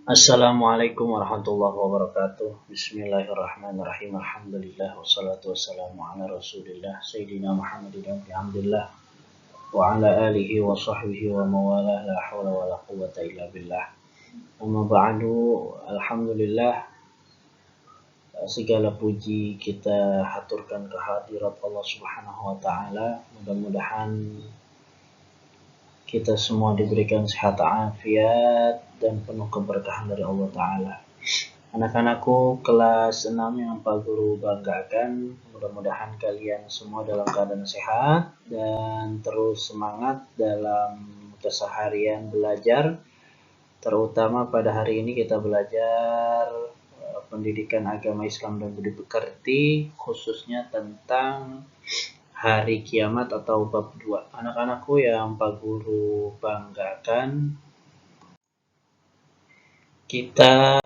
Assalamualaikum warahmatullahi wabarakatuh. Bismillahirrahmanirrahim. Alhamdulillah wassalatu wassalamu ala Rasulillah Sayyidina Muhammadin bihamdillah wa ala alihi wa sahbihi wa mawalah la hawla wa la quwwata illa billah. Amma ba'du. Alhamdulillah, segala puji kita haturkan kehadirat Allah Subhanahu wa taala. Mudah-mudahan kita semua diberikan sehat afiat dan penuh keberkahan dari Allah Ta'ala. Anak-anakku kelas 6 yang Pak Guru banggakan, mudah-mudahan kalian semua dalam keadaan sehat dan terus semangat dalam keseharian belajar. Terutama pada hari ini kita belajar pendidikan agama Islam dan budi pekerti, khususnya tentang hari kiamat atau bab 2. Anak-anakku yang Pak Guru banggakan, kita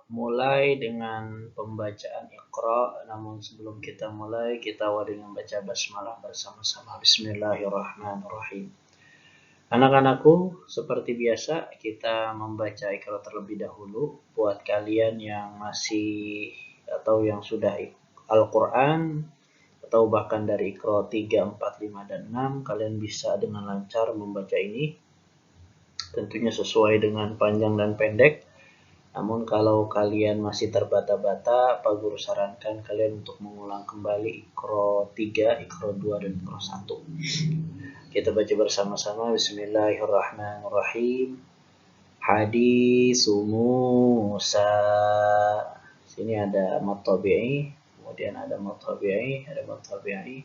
mulai dengan pembacaan Iqra. Namun sebelum kita mulai, kita awali dengan baca basmalah bersama-sama. Bismillahirrahmanirrahim. Anak-anakku, seperti biasa kita membaca Iqra terlebih dahulu. Buat kalian yang masih atau yang sudah Al-Quran atau bahkan dari Iqra 3, 4, 5, dan 6, kalian bisa dengan lancar membaca ini. Tentunya sesuai dengan panjang dan pendek. Namun kalau kalian masih terbata-bata, Pak Guru sarankan kalian untuk mengulang kembali Iqra 3, Iqra 2, dan Iqra 1. Kita baca bersama-sama. Bismillahirrahmanirrahim. Hadis Musa. Sini ada mad tabi'i, kemudian ada mad tabi'i, ada mad tabi'i.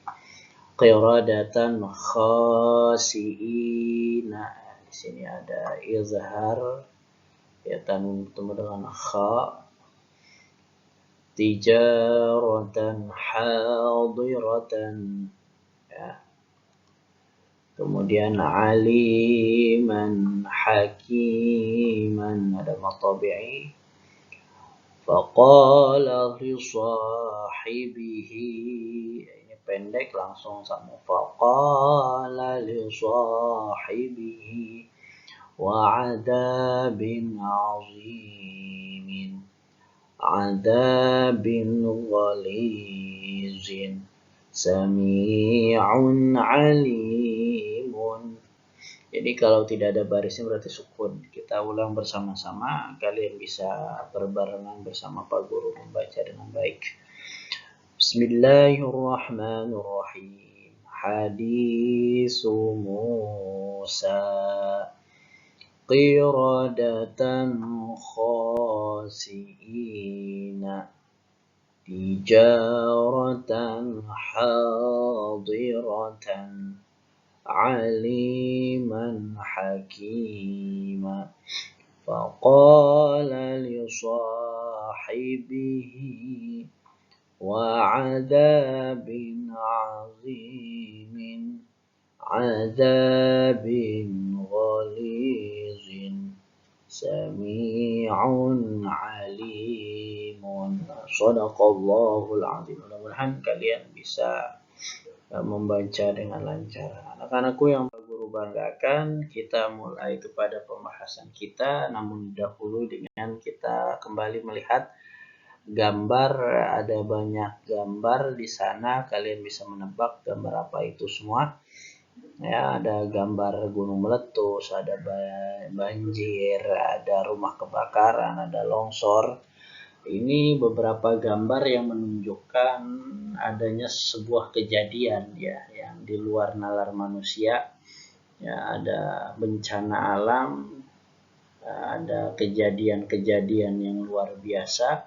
Qiradatan khasi'ina. Di sini ada izhar, ya bertemu dengan kha. Tijaratan hadiratan, ya. Kemudian aliman hakiman, ada mad tabi'i. Faqala li sahibihi, ini pendek langsung sama. Faqala li sahibihi wa'adabin azimin, adabin ghalizin, sami'un alimun. Jadi kalau tidak ada barisnya berarti sukun. Kita ulang bersama-sama, kalian bisa berbarengan bersama Pak Guru membaca dengan baik. Bismillahirrahmanirrahim. Hadis Musa. Qiradatan khasi'ina, tijaratan hadiratan, aliman hakima. Faqala li sahibihi wa'adabin azimin, adabin ghalizin, sami'un alimun. Shadaqallahul azim. Mudah-mudahan kalian bisa membaca dengan lancar. Anak-anakku yang Pak Guru banggakan, kita mulai kepada pembahasan kita. Namun dahulu dengan kita kembali melihat gambar. Ada banyak gambar di sana, kalian bisa menebak gambar apa itu semua. Ya, ada gambar gunung meletus, ada banjir, ada rumah kebakaran, ada longsor. Ini beberapa gambar yang menunjukkan adanya sebuah kejadian, ya, yang di luar nalar manusia. Ya, ada bencana alam, ada kejadian-kejadian yang luar biasa.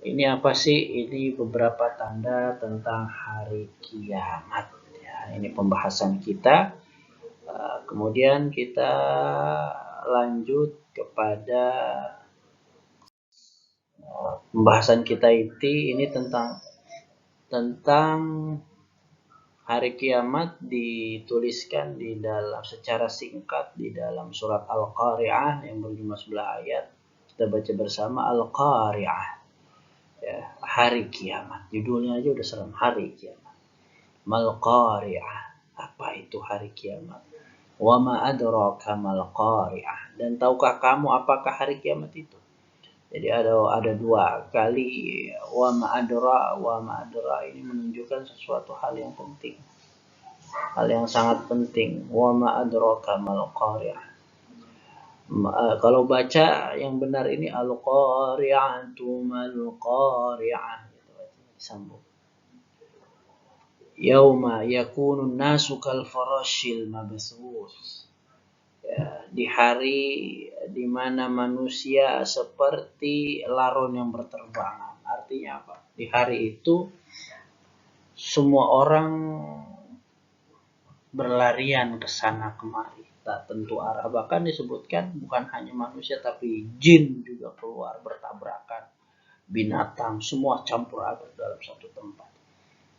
Ini apa sih? Ini beberapa tanda tentang hari kiamat. Ya, ini pembahasan kita. Kemudian kita lanjut kepada pembahasan kita ini tentang hari kiamat. Dituliskan di dalam secara singkat di dalam surat Al-Qari'ah yang berjumlah 11 ayat. Kita baca bersama Al-Qari'ah. Ya, hari kiamat. Judulnya aja udah serem, hari kiamat. Mal Qari'ah. Apa itu hari kiamat? Wa ma adraka mal Qari'ah. Dan tahukah kamu apakah hari kiamat itu? Jadi ada dua kali wa ma'adra ini menunjukkan sesuatu hal yang penting. Hal yang sangat penting. Wa ma'adraka mal qari'ah. Kalau baca yang benar ini al-qari'atu mal qari'ah gitu, disambung. Yauma yakunu nasu kal farashil mabthus. Ya, di hari di mana manusia seperti laron yang berterbangan. Artinya apa? Di hari itu semua orang berlarian ke sana kemari, tak tentu arah. Bahkan disebutkan bukan hanya manusia tapi jin juga keluar bertabrakan, binatang semua campur aduk dalam satu tempat.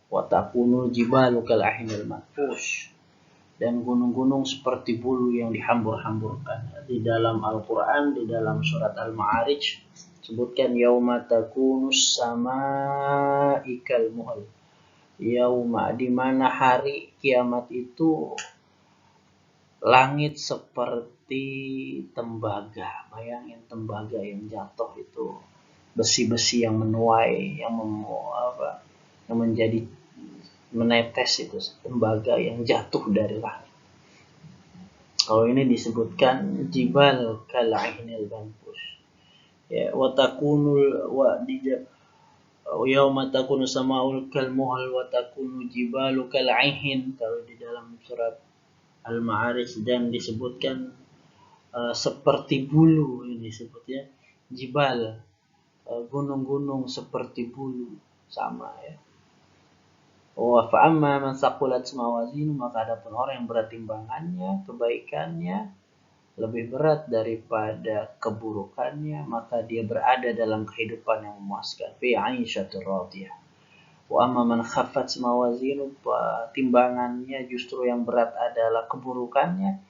Wa takunul jibalu kal ahinil manfush, dan gunung-gunung seperti bulu yang dihambur-hamburkan. Di dalam Al-Quran, di dalam surat Al-Ma'arij, sebutkan yauma takunus sama'i kal muhl. Yauma, di mana hari kiamat itu langit seperti tembaga. Bayangin tembaga yang jatuh itu, besi-besi yang menuai, yang menjadi menetes, itu tembaga yang jatuh dari langit. Kalau ini disebutkan jibal kal ainil manfush. Ya, wa takunul wa dijab yauma takunu samaul kal muhl wa takunu jibalu kal aihin, kalau di dalam surat Al-Ma'arij, dan disebutkan seperti bulu, ini disebutnya jibal, gunung-gunung seperti bulu, sama ya. Wa fa'amma man saqulat mawazinu, maka adapun orang yang berat timbangannya, kebaikannya lebih berat daripada keburukannya, maka dia berada dalam kehidupan yang memuaskan, fi 'aisyatir radiyah. Wa amma man khaffat mawazinu, timbangannya justru yang berat adalah keburukannya,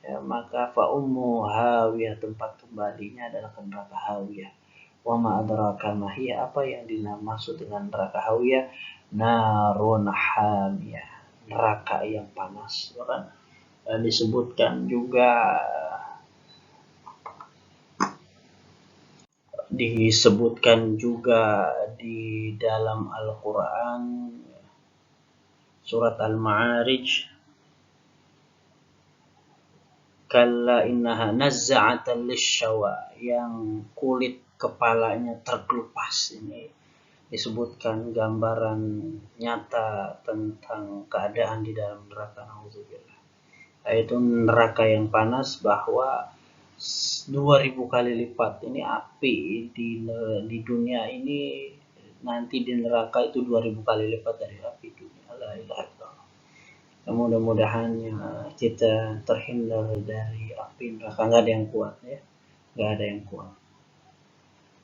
ya, maka fa ummu hawiyah, tempat kembalinya adalah ke neraka hawiyah. Wa ma adraka ma hiya, apa yang dimaksud dengan neraka hawiyah? Narun hamiyah, neraka yang panas. Bahkan disebutkan juga di dalam Al-Quran surat Al-Ma'arij, kalla innaha nazza'atan lisyawa, yang kulit kepalanya terkelupas. Ini disebutkan gambaran nyata tentang keadaan di dalam neraka, na'udzubillah, yaitu neraka yang panas, bahwa 2000 kali lipat ini api di dunia ini, nanti di neraka itu 2000 kali lipat dari api dunia. La ilaha illallah. Mudah-mudahan kita terhindar dari api neraka. Nggak ada yang kuat ya, nggak ada yang kuat.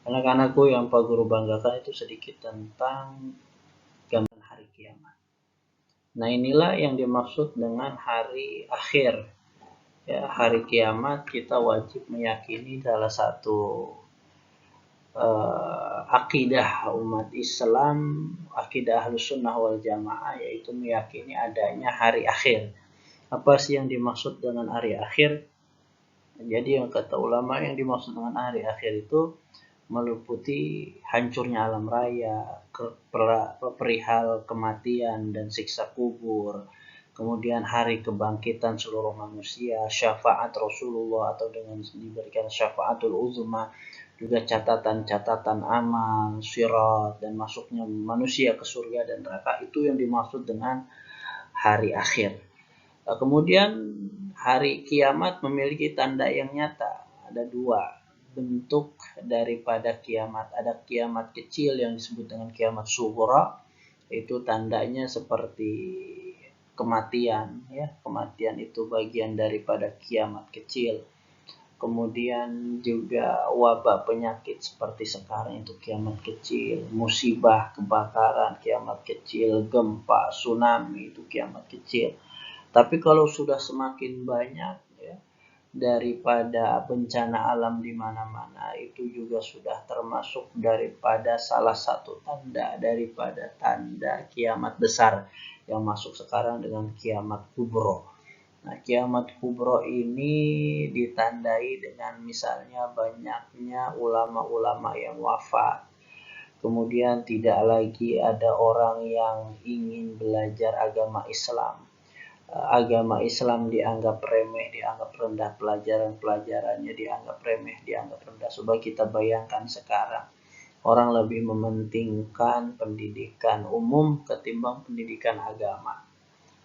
Anak-anakku yang Pak Guru banggakan itu sedikit tentang gambaran hari kiamat. Nah, inilah yang dimaksud dengan hari akhir. Ya, hari kiamat kita wajib meyakini salah satu akidah umat Islam, akidah Ahlus Sunnah wal Jamaah, yaitu meyakini adanya hari akhir. Apa sih yang dimaksud dengan hari akhir? Jadi yang kata ulama, yang dimaksud dengan hari akhir itu meliputi hancurnya alam raya, perihal kematian dan siksa kubur, kemudian hari kebangkitan seluruh manusia, syafaat Rasulullah atau dengan diberikan syafaatul uzma, juga catatan-catatan amal, sirat, dan masuknya manusia ke surga dan neraka. Itu yang dimaksud dengan hari akhir. Kemudian hari kiamat memiliki tanda yang nyata. Ada dua bentuk daripada kiamat. Ada kiamat kecil yang disebut dengan kiamat sughra, itu tandanya seperti kematian ya. Kematian itu bagian daripada kiamat kecil. Kemudian juga wabah penyakit seperti sekarang itu kiamat kecil, musibah kebakaran kiamat kecil, gempa, tsunami itu kiamat kecil. Tapi kalau sudah semakin banyak ya, daripada bencana alam di mana-mana, itu juga sudah termasuk daripada salah satu tanda daripada tanda kiamat besar yang masuk sekarang dengan kiamat kubro. Nah, kiamat kubro ini ditandai dengan misalnya banyaknya ulama-ulama yang wafat. Kemudian tidak lagi ada orang yang ingin belajar agama Islam. Agama Islam dianggap remeh, dianggap rendah, pelajaran-pelajarannya dianggap remeh, dianggap rendah. Coba kita bayangkan sekarang, orang lebih mementingkan pendidikan umum ketimbang pendidikan agama.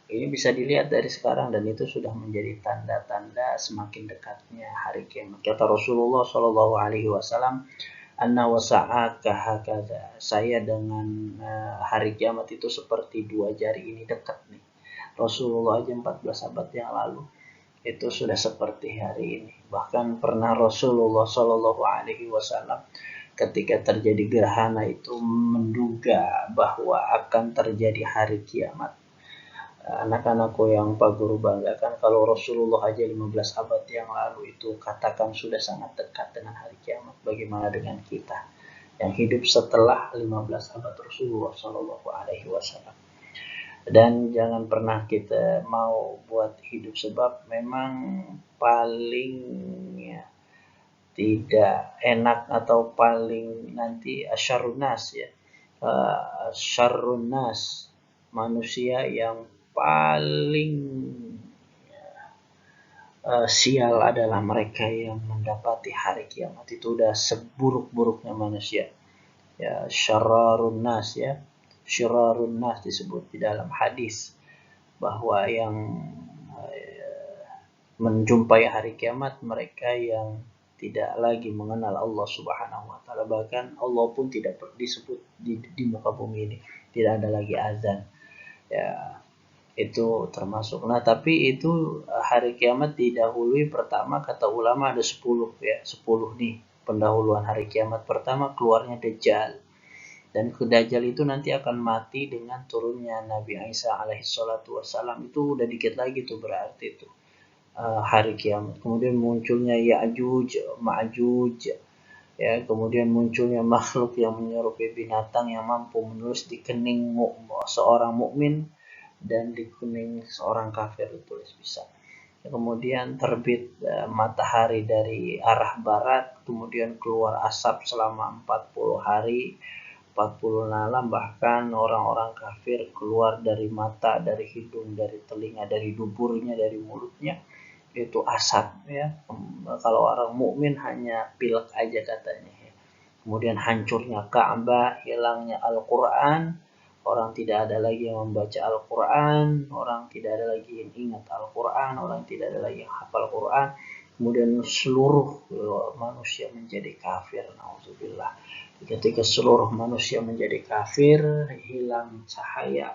Ini bisa dilihat dari sekarang dan itu sudah menjadi tanda-tanda semakin dekatnya hari kiamat. Kata Rasulullah Shallallahu Alaihi Wasallam, "Anna wasa'aka hakadha." Saya dengan hari kiamat itu seperti dua jari ini dekat nih. Rasulullah aja 14 abad yang lalu itu sudah seperti hari ini. Bahkan pernah Rasulullah Shallallahu Alaihi Wasallam ketika terjadi gerhana itu menduga bahwa akan terjadi hari kiamat. Anak-anakku yang Pak Guru banggakan, kalau Rasulullah aja 15 abad yang lalu itu katakan sudah sangat dekat dengan hari kiamat, bagaimana dengan kita yang hidup setelah 15 abad Rasulullah Shallallahu Alaihi Wasallam. Dan jangan pernah kita mau buat hidup, sebab memang paling ya, tidak enak atau paling nanti asyarrunas ya, syarrunas, manusia yang paling sial adalah mereka yang mendapati hari kiamat. Itu udah seburuk-buruknya manusia ya, syarrarun nas ya, syarrarun nas disebut di dalam hadis bahwa yang menjumpai hari kiamat mereka yang tidak lagi mengenal Allah Subhanahu wa taala. Bahkan Allah pun tidak disebut di muka bumi ini, tidak ada lagi azan ya, itu termasuk. Nah, tapi itu hari kiamat didahului pertama, kata ulama ada 10 ya, 10 nih pendahuluan hari kiamat. Pertama keluarnya Dajjal, dan Dajjal itu nanti akan mati dengan turunnya Nabi Isa alaihi salatu wassalam. Itu udah dikit lagi tuh berarti itu hari kiamat. Kemudian munculnya Ya'juj Ma'juj ya, kemudian munculnya makhluk yang menyerupai binatang yang mampu menulis di kening seorang mukmin dan di kening seorang kafir, ditulis bisa. Kemudian terbit matahari dari arah barat, kemudian keluar asap selama 40 hari, 40 malam, bahkan orang-orang kafir keluar dari mata, dari hidung, dari telinga, dari duburnya, dari mulutnya itu asap ya. Kalau orang mukmin hanya pilek aja katanya ya. Kemudian hancurnya Ka'bah, hilangnya Al-Quran, orang tidak ada lagi yang membaca Al-Quran, orang tidak ada lagi yang ingat Al-Quran, orang tidak ada lagi yang hafal Quran. Kemudian seluruh manusia menjadi kafir, na'udzubillah. Ketika seluruh manusia menjadi kafir, hilang cahaya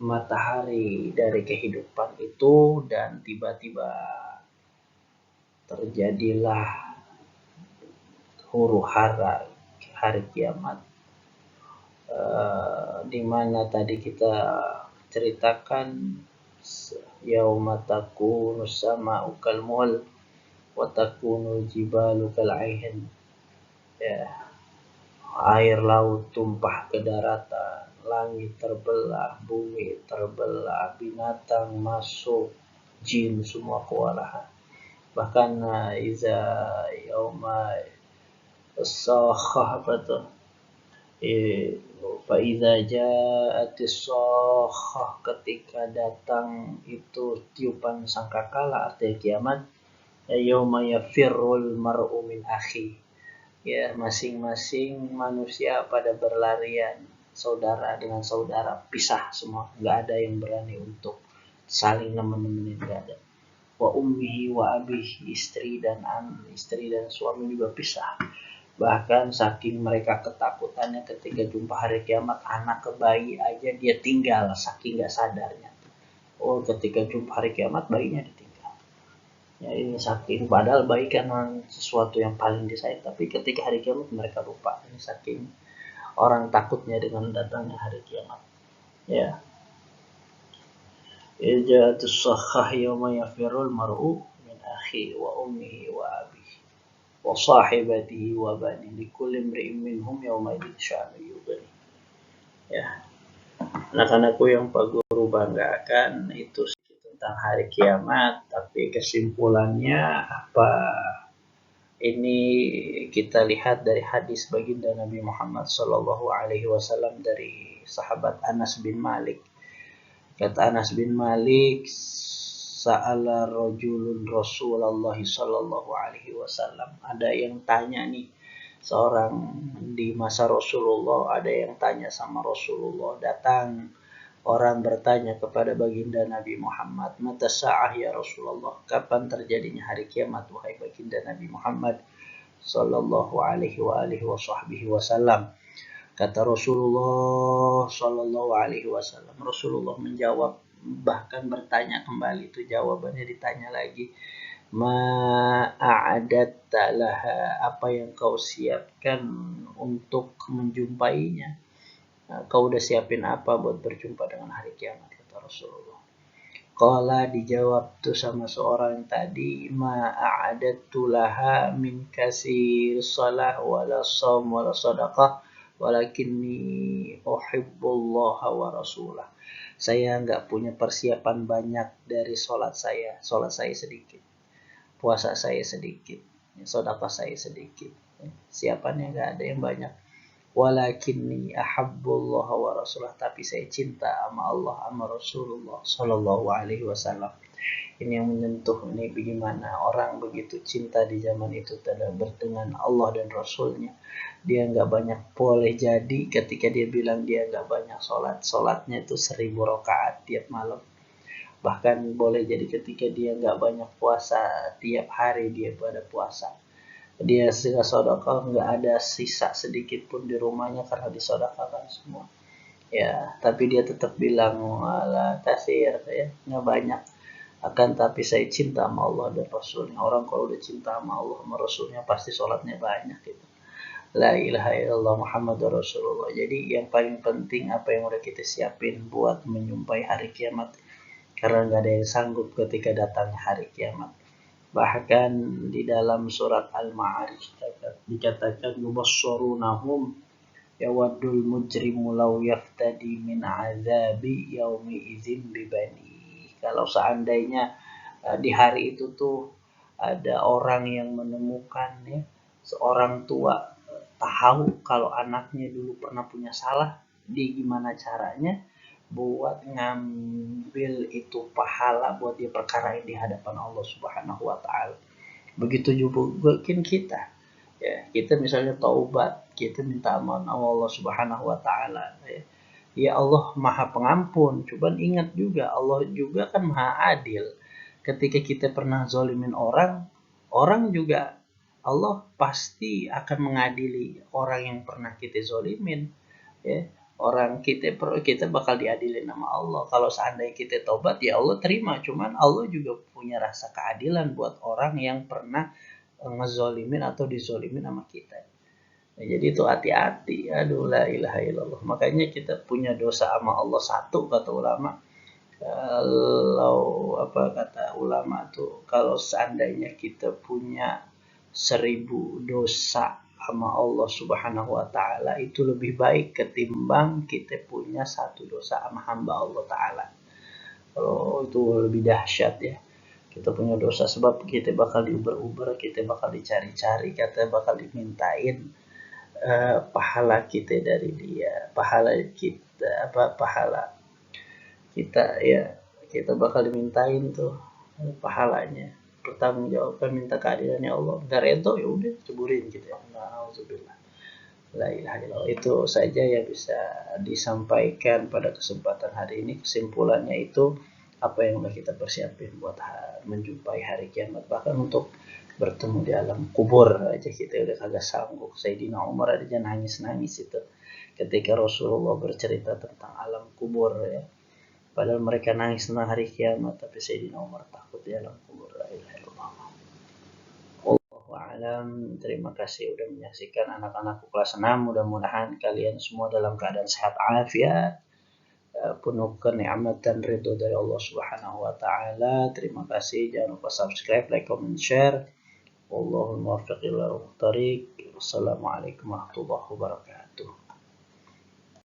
matahari dari kehidupan itu, dan tiba-tiba terjadilah huru hara hari kiamat, di mana tadi kita ceritakan yauma takunu sama'u kal muhl wa takunu jibalu kal aihin ya, air laut tumpah ke daratan, langit terbelah, bumi terbelah, binatang masuk, jin semua kewalahan. Bahkan iza yauma as-sakhah apa tuh, fa idza ja'atis sakhah, ketika datang itu tiupan sangkakala, artinya kiamat. Yauma yafirrul mar'u min akhi ya, masing-masing manusia pada berlarian, saudara dengan saudara pisah semua, nggak ada yang berani untuk saling nemenin, nggak ada. Wa ummihi wa abihi, istri dan suami juga pisah. Bahkan saking mereka ketakutannya ketika jumpa hari kiamat, anak ke bayi aja dia tinggal saking nggak sadarnya. Oh, ketika jumpa hari kiamat bayinya ditinggal ya, ini saking, padahal bayi kan sesuatu yang paling disayang, tapi ketika hari kiamat mereka lupa. Ini saking orang takutnya dengan datangnya hari kiamat ya. Ijatus sakhah yauma yafirul mar'u min akhi wa ummihi wa abihi wa sahibatihi wa bani likulli imri'in minhum yauma idzin sya'nu yughni ya. Anak-anakku yang Pak Guru banggakan, itu tentang hari kiamat, tapi kesimpulannya apa? Ini kita lihat dari hadis baginda Nabi Muhammad Shallallahu Alaihi Wasallam dari sahabat Anas bin Malik. Kata Anas bin Malik, sa'ala rajulun Rasulullah Shallallahu Alaihi Wasallam. Ada yang tanya nih, seorang di masa Rasulullah, ada yang tanya sama Rasulullah. Datang orang bertanya kepada baginda Nabi Muhammad, mata sa'ah ya Rasulullah, kapan terjadinya hari kiamat wahai baginda Nabi Muhammad sallallahu alaihi wa alihi wasallam. Kata Rasulullah sallallahu alaihi wasallam, Rasulullah menjawab, bahkan bertanya kembali, itu jawabannya ditanya lagi, ma'adatta laha, apa yang kau siapkan untuk menjumpainya? Kau udah siapin apa buat berjumpa dengan hari kiamat, kata Rasulullah. Qala, dijawab tuh sama seorang tadi, ma'adattu laha min kasir salah wala shaum wala sadaqah walakinni uhibbullaha wa rasulah. Saya enggak punya persiapan banyak dari salat saya sedikit, puasa saya sedikit, sedekah saya sedikit. Siapannya enggak ada yang banyak. Walakinni ahabbullah wa rasulah, tapi saya cinta sama Allah sama Rasulullah sallallahu alaihi wasallam. Ini yang menyentuh, ini bagaimana orang begitu cinta di zaman itu terhadap dengan Allah dan Rasulnya. Dia nggak banyak boleh jadi ketika dia bilang dia nggak banyak sholatnya itu 1000 rakaat tiap malam. Bahkan boleh jadi ketika dia nggak banyak puasa, tiap hari dia pada puasa. Dia sudah sedekah, nggak ada sisa sedikit pun di rumahnya karena disedekahkan semua. Ya, tapi dia tetap bilang wala kasir, ya, nggak banyak. Akan tapi saya cinta sama Allah dan Rasulnya. Orang kalau udah cinta sama Allah sama Rasulnya pasti sholatnya banyak gitu. La ilaha illallah Muhammadur Rasulullah. Jadi yang paling penting apa yang udah kita siapin buat menyumpai hari kiamat. Karena nggak ada yang sanggup ketika datangnya hari kiamat. Bahkan di dalam surat Al-Ma'arij dikatakan yubasyshirunahum yawaddul mujrimu law yaftadi min azabi yaumi idzin bibani. Kalau seandainya di hari itu tuh ada orang yang menemukan, ya, seorang tua tahu kalau anaknya dulu pernah punya salah, di gimana caranya buat ngambil itu pahala buat dia perkarain di hadapan Allah Subhanahu wa taala. Begitu juga mungkin kita. Ya, kita misalnya taubat, kita minta ampun Allah Subhanahu wa taala, ya. Ya Allah Maha Pengampun, cuman ingat juga Allah juga kan Maha Adil. Ketika kita pernah zalimin orang juga Allah pasti akan mengadili orang yang pernah kita zalimin, ya. Orang kita bakal diadilin sama Allah. Kalau seandainya kita tobat, ya Allah terima. Cuman Allah juga punya rasa keadilan buat orang yang pernah ngezolimin atau dizolimin sama kita. Nah, jadi itu hati-hati. Aduh, la ilaha illallah. Makanya kita punya dosa sama Allah satu, kata ulama. Kalau kata ulama tuh, kalau seandainya kita punya 1000 dosa sama Allah Subhanahu wa taala, itu lebih baik ketimbang kita punya 1 dosa sama hamba Allah taala. Kalau itu lebih dahsyat, ya. Kita punya dosa sebab kita bakal diuber-uber, kita bakal dicari-cari, kita bakal dimintain pahala kita dari dia, pahala kita, ya, kita bakal dimintain tuh pahalanya. Pertanggungjawabkan, minta keadilannya Allah. Nggak redo, ya udah ceburin gitu, ya. Nauzubillah. La ilaha illallah. Itu saja yang bisa disampaikan pada kesempatan hari ini. Kesimpulannya itu apa yang udah kita persiapin buat menjumpai hari kiamat. Bahkan untuk bertemu di alam kubur aja kita udah kagak sanggup. Sayyidina Umar aja nangis-nangis itu ketika Rasulullah bercerita tentang alam kubur, ya. Padahal mereka nangis tentang hari kiamat, tapi Sayyidina Umar takut di alam kubur. La ilaha illallah. Wallahu a'lam. Terima kasih udah menyaksikan anak-anakku kelas 6. Mudah-mudahan kalian semua dalam keadaan sehat afiat, penuh kenikmatan ridho dari Allah Subhanahu wa taala. Terima kasih. Jangan lupa subscribe, like, comment, share. Wallahul muwaffiq ila thoriq. Wassalamualaikum warahmatullahi wabarakatuh.